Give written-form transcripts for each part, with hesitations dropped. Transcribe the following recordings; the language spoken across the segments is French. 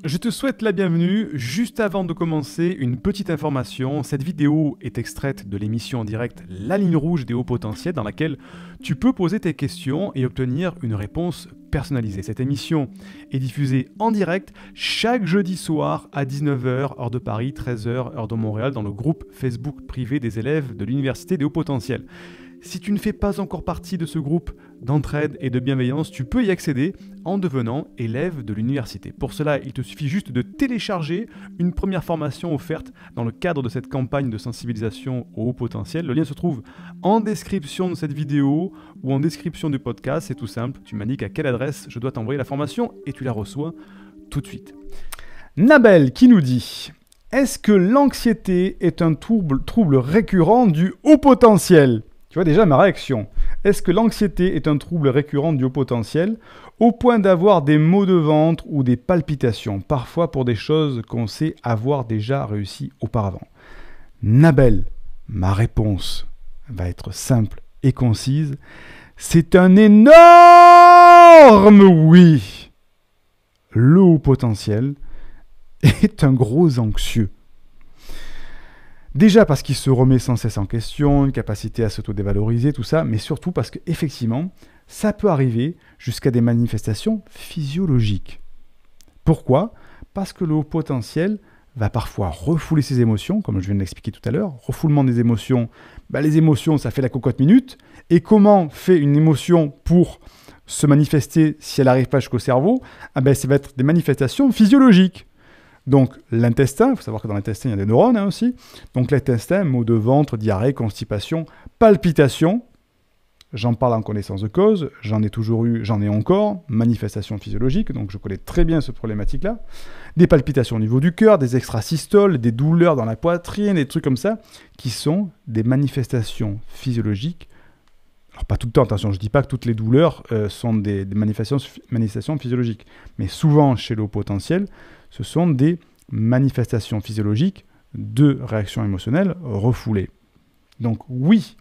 Je te souhaite la bienvenue. Juste avant de commencer, une petite information. Cette vidéo est extraite de l'émission en direct La Ligne Rouge des Hauts Potentiels dans laquelle tu peux poser tes questions et obtenir une réponse personnalisée. Cette émission est diffusée en direct chaque jeudi soir à 19h, heure de Paris, 13h, heure de Montréal, dans le groupe Facebook privé des élèves de l'Université des Hauts Potentiels. Si tu ne fais pas encore partie de ce groupe d'entraide et de bienveillance, tu peux y accéder en devenant élève de l'université. Pour cela, il te suffit juste de télécharger une première formation offerte dans le cadre de cette campagne de sensibilisation au haut potentiel. Le lien se trouve en description de cette vidéo ou en description du podcast. C'est tout simple, tu m'indiques à quelle adresse je dois t'envoyer la formation et tu la reçois tout de suite. Nabel qui nous dit « Est-ce que l'anxiété est un trouble récurrent du haut potentiel ?» Tu vois déjà ma réaction. Est-ce que l'anxiété est un trouble récurrent du haut potentiel au point d'avoir des maux de ventre ou des palpitations, parfois pour des choses qu'on sait avoir déjà réussi auparavant? Nabel, ma réponse va être simple et concise. C'est un énorme oui. Le haut potentiel est un gros anxieux. Déjà parce qu'il se remet sans cesse en question, une capacité à s'auto-dévaloriser, tout ça, mais surtout parce qu'effectivement, ça peut arriver jusqu'à des manifestations physiologiques. Pourquoi? Parce que le haut potentiel va parfois refouler ses émotions, comme je viens de l'expliquer tout à l'heure. Refoulement des émotions, les émotions, ça fait la cocotte minute. Et comment fait une émotion pour se manifester si elle n'arrive pas jusqu'au cerveau? Ça va être des manifestations physiologiques. Donc l'intestin, il faut savoir que dans l'intestin, il y a des neurones aussi. Donc l'intestin, maux de ventre, diarrhée, constipation, palpitations. J'en parle en connaissance de cause, j'en ai toujours eu, j'en ai encore. Manifestations physiologiques, donc je connais très bien cette problématique-là. Des palpitations au niveau du cœur, des extrasystoles, des douleurs dans la poitrine, des trucs comme ça, qui sont des manifestations physiologiques. Alors pas tout le temps, attention, je ne dis pas que toutes les douleurs sont des manifestations physiologiques. Mais souvent, chez le haut potentiel, ce sont des manifestations physiologiques de réactions émotionnelles refoulées. Donc oui,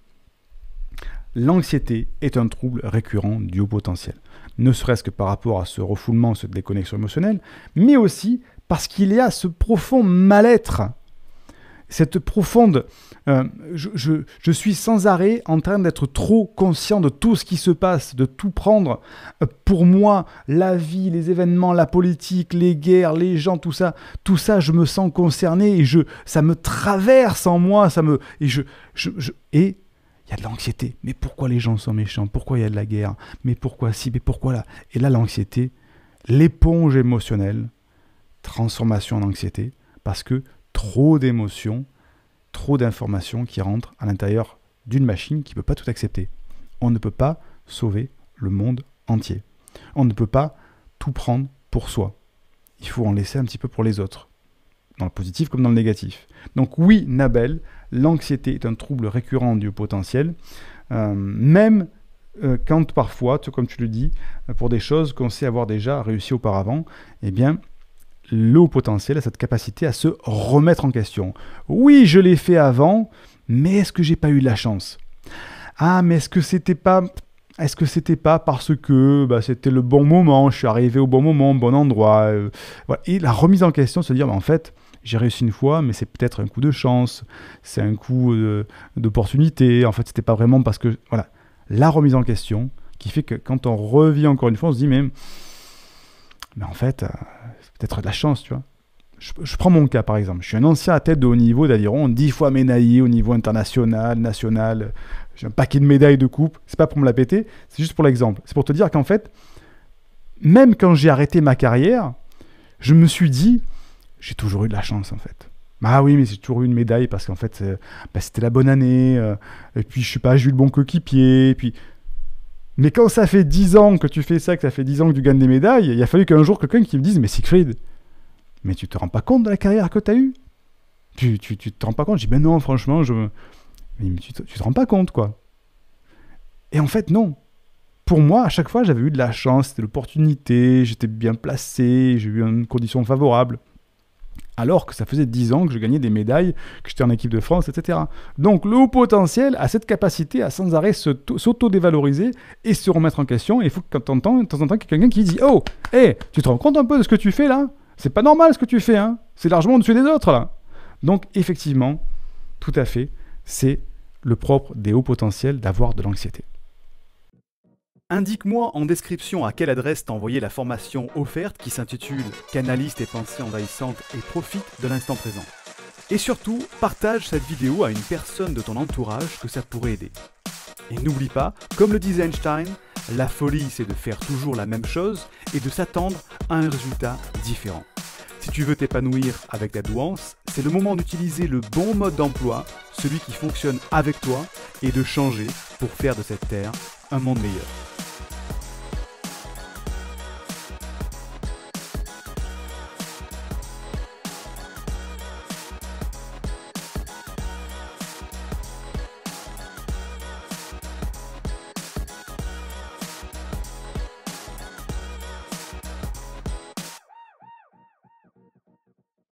l'anxiété est un trouble récurrent du haut potentiel. Ne serait-ce que par rapport à ce refoulement, cette déconnexion émotionnelle, mais aussi parce qu'il y a ce profond mal-être, cette profonde... je suis sans arrêt en train d'être trop conscient de tout ce qui se passe, de tout prendre pour moi, la vie, les événements, la politique, les guerres, les gens, tout ça, je me sens concerné et ça me traverse en moi, et il y a de l'anxiété. Mais pourquoi les gens sont méchants? Pourquoi il y a de la guerre? Mais pourquoi ci? Mais pourquoi là? Et là, l'anxiété, l'éponge émotionnelle, transformation en anxiété, parce que trop d'émotions, trop d'informations qui rentrent à l'intérieur d'une machine qui ne peut pas tout accepter. On ne peut pas sauver le monde entier. On ne peut pas tout prendre pour soi. Il faut en laisser un petit peu pour les autres, dans le positif comme dans le négatif. Donc oui, Nabel, l'anxiété est un trouble récurrent du haut potentiel, même quand parfois, comme tu le dis, pour des choses qu'on sait avoir déjà réussi auparavant, eh bien, le haut potentiel a cette capacité à se remettre en question. Oui, je l'ai fait avant, mais est-ce que j'ai pas eu de la chance? Ah, mais est-ce que c'était pas parce que c'était le bon moment, je suis arrivé au bon moment, au bon endroit voilà. Et la remise en question, se dire, en fait, j'ai réussi une fois, mais c'est peut-être un coup de chance, c'est un coup d'opportunité, en fait, c'était pas vraiment parce que... Voilà, la remise en question qui fait que quand on revient encore une fois, on se dit, mais en fait... c'est peut-être de la chance, tu vois. Je prends mon cas, par exemple. Je suis un ancien athlète de haut niveau d'Aviron, 10 fois médaillé au niveau international, national. J'ai un paquet de médailles de coupe. C'est pas pour me la péter, c'est juste pour l'exemple. C'est pour te dire qu'en fait, même quand j'ai arrêté ma carrière, je me suis dit, j'ai toujours eu de la chance, en fait. Ah oui, mais j'ai toujours eu une médaille parce qu'en fait, c'était la bonne année. Et puis, je sais pas, j'ai eu le bon coéquipier. Et puis... Mais quand ça fait 10 ans que tu fais ça, que ça fait 10 ans que tu gagnes des médailles, il a fallu qu'un jour quelqu'un qui me dise « Mais Siegfried, mais tu te rends pas compte de la carrière que tu as eue? Tu te rends pas compte ?» Je dis « Ben non, franchement, mais tu te rends pas compte, quoi. » Et en fait, non. Pour moi, à chaque fois, j'avais eu de la chance, c'était l'opportunité, j'étais bien placé, j'ai eu une condition favorable. Alors que ça faisait 10 ans que je gagnais des médailles, que j'étais en équipe de France, etc. Donc le haut potentiel a cette capacité à sans arrêt s'auto-dévaloriser et se remettre en question. Et il faut que de temps en temps, quelqu'un qui dit « Oh, hey, tu te rends compte un peu de ce que tu fais là? C'est pas normal ce que tu fais, hein. C'est largement au-dessus des autres, là. Donc, effectivement, tout à fait, c'est le propre des hauts potentiels d'avoir de l'anxiété. Indique-moi en description à quelle adresse t'as envoyé la formation offerte qui s'intitule « Canalise tes pensées envahissantes et profite de l'instant présent ». Et surtout, partage cette vidéo à une personne de ton entourage que ça pourrait aider. Et n'oublie pas, comme le disait Einstein, la folie c'est de faire toujours la même chose et de s'attendre à un résultat différent. Si tu veux t'épanouir avec ta douance, c'est le moment d'utiliser le bon mode d'emploi, celui qui fonctionne avec toi, et de changer pour faire de cette terre un monde meilleur.